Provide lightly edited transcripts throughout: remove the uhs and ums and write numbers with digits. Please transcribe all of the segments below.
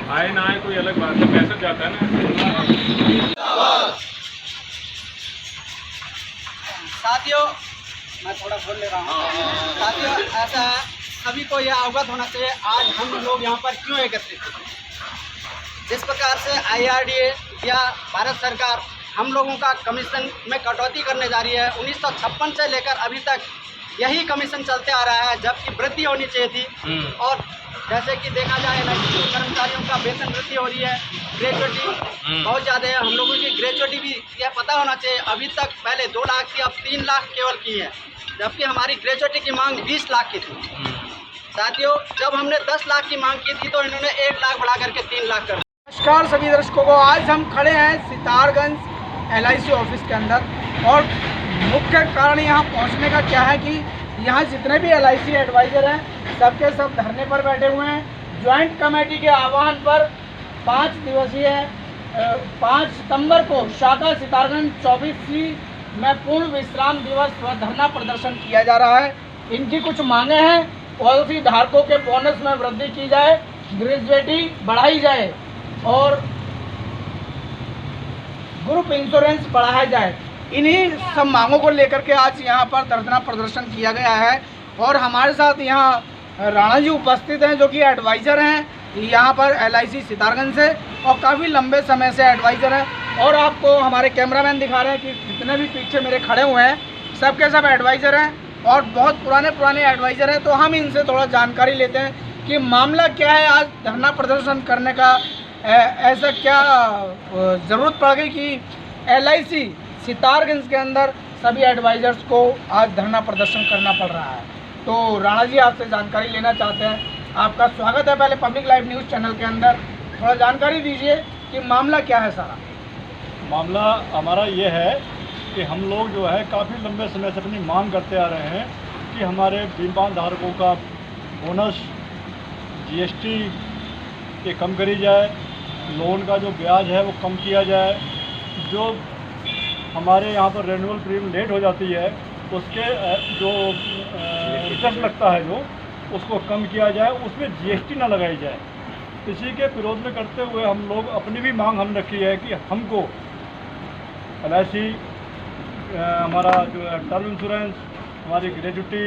आए ना आए कोई अलग बात है, मैसेज जाता है ना। साथियों, मैं थोड़ा बोल ले रहा हूँ। साथियों, ऐसा है, सभी को यह अवगत होना चाहिए आज हम लोग यहाँ पर क्यों एकत्रित हैं। जिस प्रकार से IRDA या भारत सरकार हम लोगों का कमीशन में कटौती करने जा रही है, 1956 से लेकर अभी तक यही कमीशन चलते आ रहा है, जबकि वृद्धि होनी चाहिए थी। और जैसे कि देखा जाए LIC कर्मचारियों का वेतन वृद्धि हो रही है, ग्रेजुएटी बहुत ज़्यादा है। हम लोगों की ग्रेजुएटी भी यह पता होना चाहिए, अभी तक पहले 2 लाख थी, अब 3 लाख केवल की है, जबकि हमारी ग्रेजुएटी की मांग 20 लाख की थी। साथियों, जब हमने 10 लाख की मांग की थी तो इन्होंने 1 लाख बढ़ा करके 3 लाख कर। नमस्कार सभी दर्शकों को, आज हम खड़े हैं सितारगंज LIC ऑफिस के अंदर। और मुख्य कारण यहाँ पहुँचने का क्या है कि यहाँ जितने भी LIC एडवाइज़र हैं सबके सब धरने पर बैठे हुए हैं। ज्वाइंट कमेटी के आह्वान पर 5 दिवसीय 5 सितंबर को शाखा सितारगंज 24C में पूर्ण विश्राम दिवस व धरना प्रदर्शन किया जा रहा है। इनकी कुछ मांगे हैं, पॉलिसी धारकों के बोनस में वृद्धि की जाए, ग्रेजुएटी बढ़ाई जाए और ग्रुप इंश्योरेंस बढ़ाया जाए। इन्हीं सब मांगों को लेकर के आज यहाँ पर धरना प्रदर्शन किया गया है। और हमारे साथ यहाँ राणा जी उपस्थित हैं, जो कि एडवाइज़र हैं यहाँ पर LIC सितारगंज से और काफ़ी लंबे समय से एडवाइज़र हैं। और आपको हमारे कैमरामैन दिखा रहे हैं कि जितने भी पीछे मेरे खड़े हुए हैं सबके सब एडवाइज़र हैं और बहुत पुराने एडवाइज़र हैं। तो हम इनसे थोड़ा जानकारी लेते हैं कि मामला क्या है, आज धरना प्रदर्शन करने का ऐसा क्या ज़रूरत पड़ गई कि LIC सितारगंज के अंदर सभी एडवाइज़र्स को आज धरना प्रदर्शन करना पड़ रहा है। तो राणा जी आपसे जानकारी लेना चाहते हैं। आपका स्वागत है पहले पब्लिक लाइव न्यूज़ चैनल के अंदर। थोड़ा जानकारी दीजिए कि मामला क्या है। सारा मामला हमारा ये है कि हम लोग जो है काफ़ी लंबे समय से अपनी मांग करते आ रहे हैं कि हमारे बीमा धारकों का बोनस GST के कम करी जाए, लोन का जो ब्याज है वो कम किया जाए, जो हमारे यहाँ पर रेन्यूअल प्रीमियम लेट हो जाती है उसके जो इंटरेस्ट लगता है जो उसको कम किया जाए, उसमें GST ना लगाई जाए। इसी के विरोध में करते हुए हम लोग अपनी भी मांग हम रखी है कि हमको LIC हमारा जो टर्म इंश्योरेंस, हमारी ग्रेजुएटी,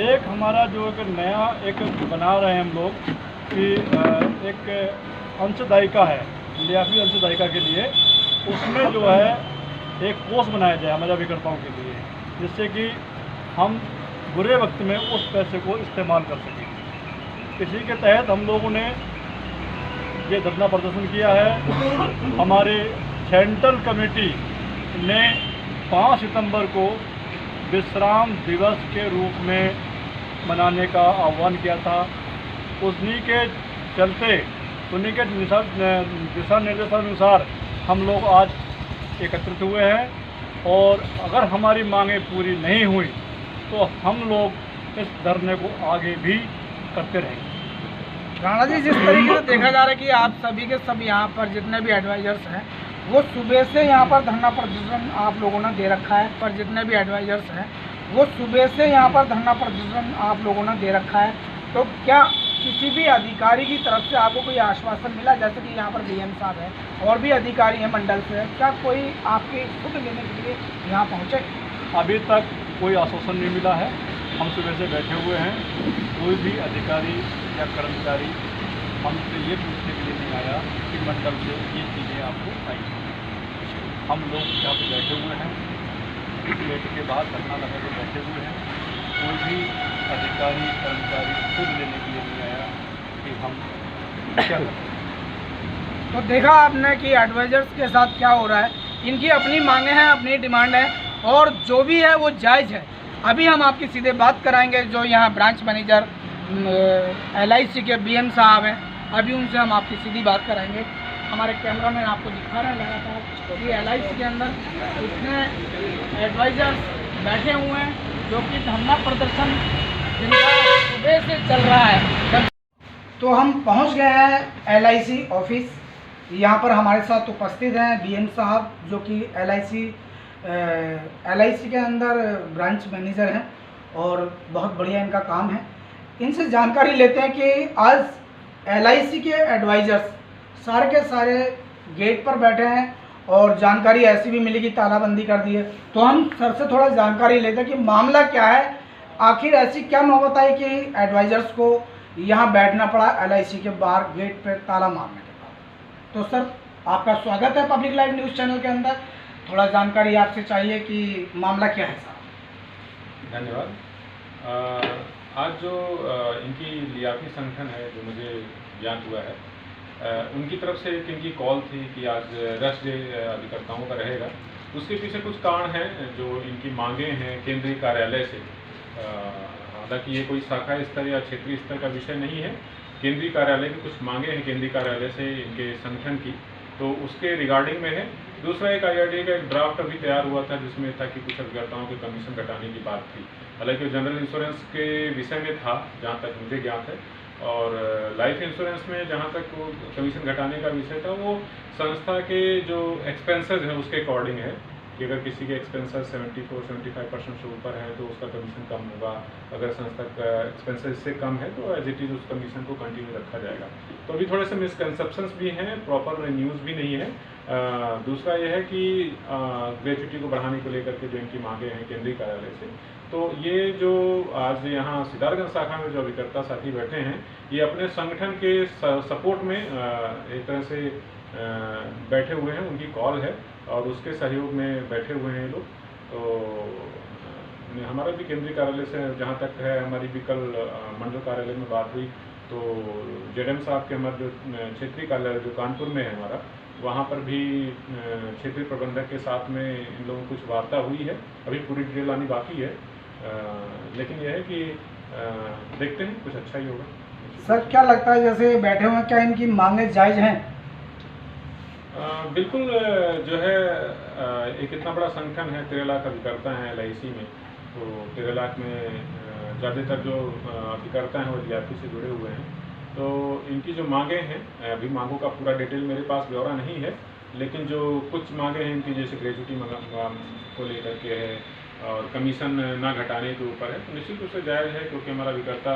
एक हमारा जो एक नया एक बना रहे हैं हम लोग कि एक अंशदायिका है, लियाकती अंशदायिका के लिए, उसमें जो है एक कोष बनाया जाए हमारे अभिकर्ताओं के लिए, जिससे कि हम बुरे वक्त में उस पैसे को इस्तेमाल कर सकें। इसी के तहत हम लोगों ने ये धरना प्रदर्शन किया है। हमारे सेंट्रल कमेटी ने 5 सितंबर को विश्राम दिवस के रूप में मनाने का आह्वान किया था। उन्हीं के चलते, उन्हीं के दिशा निर्देशानुसार हम लोग आज एकत्रित हुए हैं। और अगर हमारी मांगें पूरी नहीं हुई तो हम लोग इस धरने को आगे भी करते रहेंगे। राणा जी, जिस तरीके से देखा जा रहा है कि आप सभी के सब यहाँ पर जितने भी एडवाइज़र्स हैं वो सुबह से यहाँ पर धरना प्रदर्शन आप लोगों ने दे रखा है, पर जितने भी एडवाइज़र्स हैं वो सुबह से यहाँ पर धरना प्रदर्शन आप लोगों ने दे रखा है। तो क्या किसी भी अधिकारी की तरफ से आपको कोई आश्वासन मिला, जैसे कि यहाँ पर BM साहब हैं और भी अधिकारी हैं मंडल से, क्या कोई आपके खुद लेने के लिए यहाँ पहुँचे? अभी तक कोई आश्वासन नहीं मिला है। हम सुबह से बैठे हुए हैं, कोई भी अधिकारी या कर्मचारी हमसे ये पूछने के लिए नहीं आया कि मंडल से ये चीज़ें आपको आई। हम लोग यहाँ पर बैठे हुए हैं, इस गेट के बाहर धरना लगा के बैठे हुए हैं। कोई भी अधिकारी कर्मचारी खुद लेने के लिए नहीं आया कि हम क्या करें। तो देखा आपने कि एडवाइज़र्स के साथ क्या हो रहा है। इनकी अपनी मांगे हैं, अपनी डिमांड है और जो भी है वो जायज़ है। अभी हम आपकी सीधे बात कराएंगे जो यहाँ ब्रांच मैनेजर LIC के BM साहब हैं, अभी उनसे हम आपकी सीधी बात कराएंगे। हमारे कैमरामैन आपको दिखा रहे हैं लगातार कि LIC के अंदर इतने एडवाइज़र्स बैठे हुए हैं जो कि धरना प्रदर्शन जिनका सुबह से चल रहा है। तो हम पहुंच गए हैं LIC ऑफिस। यहाँ पर हमारे साथ उपस्थित हैं BM साहब, जो कि LIC के अंदर ब्रांच मैनेजर हैं और बहुत बढ़िया इनका काम है। इनसे जानकारी लेते हैं कि आज LIC के एडवाइजर्स सारे के सारे गेट पर बैठे हैं और जानकारी ऐसी भी मिली कि तालाबंदी कर दी है। तो हम सर से थोड़ा जानकारी लेते हैं कि मामला क्या है, आखिर ऐसी क्या नौबत आई कि एडवाइजर्स को यहाँ बैठना पड़ा LIC के बाहर गेट पे ताला मारने के बाद। तो सर आपका स्वागत है पब्लिक लाइव न्यूज़ चैनल के अंदर। थोड़ा जानकारी आपसे चाहिए कि मामला क्या है सर। धन्यवाद। आज जो इनकी लियाकती संगठन है जो मुझे ज्ञात हुआ है, उनकी तरफ से एक इनकी कॉल थी कि आज रश डे अभिकर्ताओं का रहेगा। उसके पीछे कुछ कारण हैं जो इनकी मांगे हैं केंद्रीय कार्यालय से। हालांकि ये कोई शाखा स्तर या क्षेत्रीय स्तर का विषय नहीं है, केंद्रीय कार्यालय की कुछ मांगे हैं केंद्रीय कार्यालय से इनके संगठन की, तो उसके रिगार्डिंग में है। दूसरा एक IRDA का एक ड्राफ्ट अभी तैयार हुआ था जिसमें था कि कुछ अभिकर्ताओं के कमीशन घटाने की बात थी। हालांकि जनरल इंश्योरेंस के विषय में था जहाँ तक मुझे ज्ञात है, और लाइफ इंश्योरेंस में जहाँ तक वो कमीशन घटाने का विषय था वो संस्था के जो एक्सपेंसेस हैं उसके अकॉर्डिंग है कि अगर किसी के एक्सपेंसेस 74-75% से ऊपर है तो उसका कमीशन कम होगा, अगर संस्था का एक्सपेंसेस से कम है तो एज इट इज़ उस कमीशन को कंटिन्यू रखा जाएगा। तो अभी थोड़े से मिसकंसेप्शंस भी हैं, प्रॉपर न्यूज़ भी नहीं है। दूसरा ये है कि ग्रेच्युटी को बढ़ाने को लेकर के जो इनकी मांगे हैं केंद्रीय कार्यालय से, तो ये जो आज यहाँ सिद्धार्थगंज शाखा में जो अभिकर्ता साथी बैठे हैं ये अपने संगठन के सपोर्ट में एक तरह से बैठे हुए हैं, उनकी कॉल है और उसके सहयोग में बैठे हुए हैं ये लोग। तो हमारा भी केंद्रीय कार्यालय से जहाँ तक है, हमारी भी कल मंडल कार्यालय में बात हुई तो JDM साहब के हमारे जो क्षेत्रीय कार्यालय जो कानपुर में है हमारा, वहाँ पर भी क्षेत्रीय प्रबंधक के साथ में इन लोगों की कुछ वार्ता हुई है। अभी पूरी डिटेल आनी बाकी है, लेकिन यह है कि देखते हैं कुछ अच्छा ही होगा। सर क्या लगता है जैसे बैठे हुए क्या इनकी मांगे जायज़ हैं? बिल्कुल जो है एक इतना बड़ा संगठन है, 13 लाख अभिकर्ता हैं LIC में, तो 13 लाख में ज़्यादातर जो अभिकर्ता हैं वो लियाकती से जुड़े हुए हैं। तो इनकी जो मांगे हैं, अभी मांगों का पूरा डिटेल मेरे पास ब्यौरा नहीं है, लेकिन जो कुछ मांगे हैं इनकी जैसे ग्रेच्युटी को लेकर के है और कमीशन ना घटाने के ऊपर है, तो निश्चित रूप से जायज़ है क्योंकि हमारा अभिकर्ता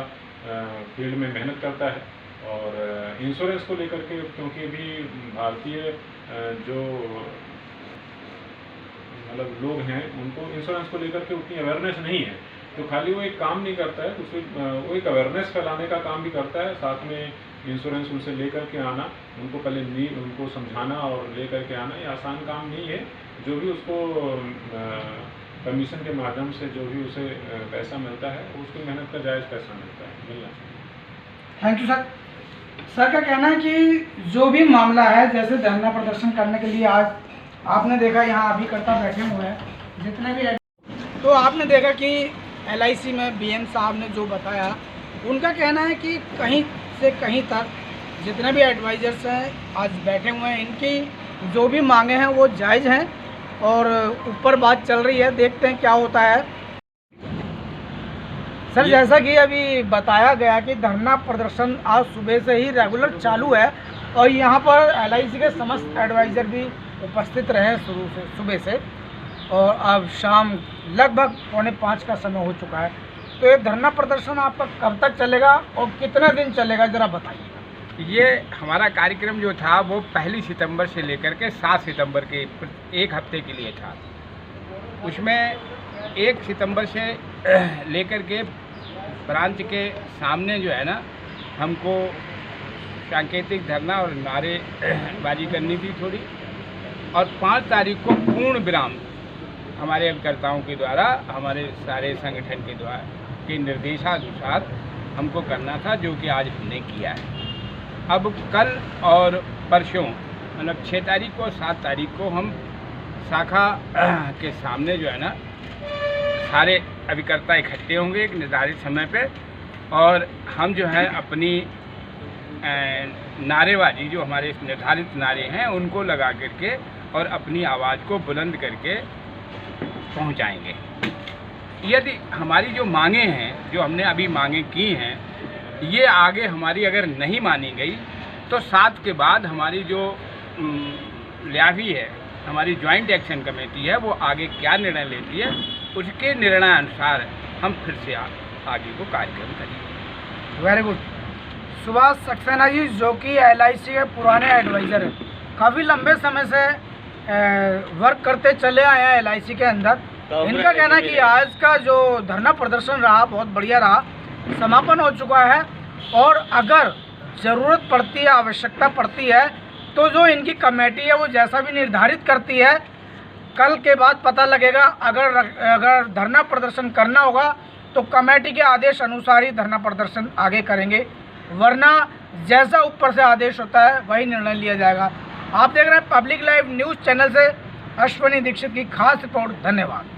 फील्ड में मेहनत करता है। और इंश्योरेंस को लेकर के क्योंकि अभी भारतीय जो मतलब लोग हैं उनको इंश्योरेंस को लेकर के उतनी अवेयरनेस नहीं है, तो खाली वो एक काम नहीं करता है, वो एक अवेयरनेस फैलाने का काम भी करता है। साथ में इंश्योरेंस उनसे लेकर के आना, उनको पहले उनको समझाना और लेकर के आना, ये आसान काम नहीं है। जो भी उसको कमीशन के माध्यम से जो भी उसे पैसा मिलता है उसकी मेहनत का जायज़ पैसा मिलना चाहिए। Thank you sir. सर का कहना है कि जो भी मामला है, जैसे धरना प्रदर्शन करने के लिए आज आपने देखा यहाँ अभिकर्ता बैठे हुए हैं जितने भी, तो आपने देखा कि LIC में BM साहब ने जो बताया, उनका कहना है कि कहीं से कहीं तक जितने भी एडवाइजर्स हैं आज बैठे हुए हैं, इनकी जो भी मांगे हैं वो जायज़ हैं और ऊपर बात चल रही है, देखते हैं क्या होता है। सर जैसा कि अभी बताया गया कि धरना प्रदर्शन आज सुबह से ही रेगुलर चालू है और यहाँ पर LIC के समस्त एडवाइज़र भी उपस्थित रहे शुरू से सुबह से, और अब शाम लगभग 4:45 का समय हो चुका है। तो ये धरना प्रदर्शन आपका कब तक चलेगा और कितने दिन चलेगा, ज़रा बताइए। ये हमारा कार्यक्रम जो था वो 1 सितंबर से लेकर के 7 सितंबर के एक हफ्ते के लिए था। उसमें 1 सितंबर से लेकर के ब्रांच के सामने जो है ना, हमको सांकेतिक धरना और नारेबाजी करनी थी थोड़ी, और 5 तारीख को पूर्ण विराम हमारे अभिकर्ताओं के द्वारा, हमारे सारे संगठन के द्वारा के निर्देशानुसार हमको करना था, जो कि आज हमने किया है। अब कल और परसों मतलब 6 तारीख को 7 तारीख को हम शाखा के सामने जो है ना सारे अभिकर्ता इकट्ठे होंगे एक निर्धारित समय पे, और हम जो है अपनी नारेबाजी जो हमारे निर्धारित नारे हैं उनको लगा करके और अपनी आवाज़ को बुलंद करके पहुंचाएंगे। यदि हमारी जो मांगे हैं, जो हमने अभी मांगे की हैं, ये आगे हमारी अगर नहीं मानी गई तो 7 के बाद हमारी जो ल्यावी है, हमारी जॉइंट एक्शन कमेटी है, वो आगे क्या निर्णय लेती है उसके निर्णय अनुसार हम फिर से आगे को कार्यक्रम करेंगे। Very good. सुभाष सक्सेना जी, जो कि LIC के पुराने एडवाइज़र हैं, काफ़ी लंबे समय से वर्क करते चले आए हैं LIC के अंदर। इनका कहना है कि आज का जो धरना प्रदर्शन रहा बहुत बढ़िया रहा, समापन हो चुका है और अगर ज़रूरत पड़ती है, आवश्यकता पड़ती है तो जो इनकी कमेटी है वो जैसा भी निर्धारित करती है, कल के बाद पता लगेगा। अगर धरना प्रदर्शन करना होगा तो कमेटी के आदेश अनुसार ही धरना प्रदर्शन आगे करेंगे, वरना जैसा ऊपर से आदेश होता है वही निर्णय लिया जाएगा। आप देख रहे हैं पब्लिक लाइव न्यूज़ चैनल से अश्विनी दीक्षित की खास रिपोर्ट। धन्यवाद।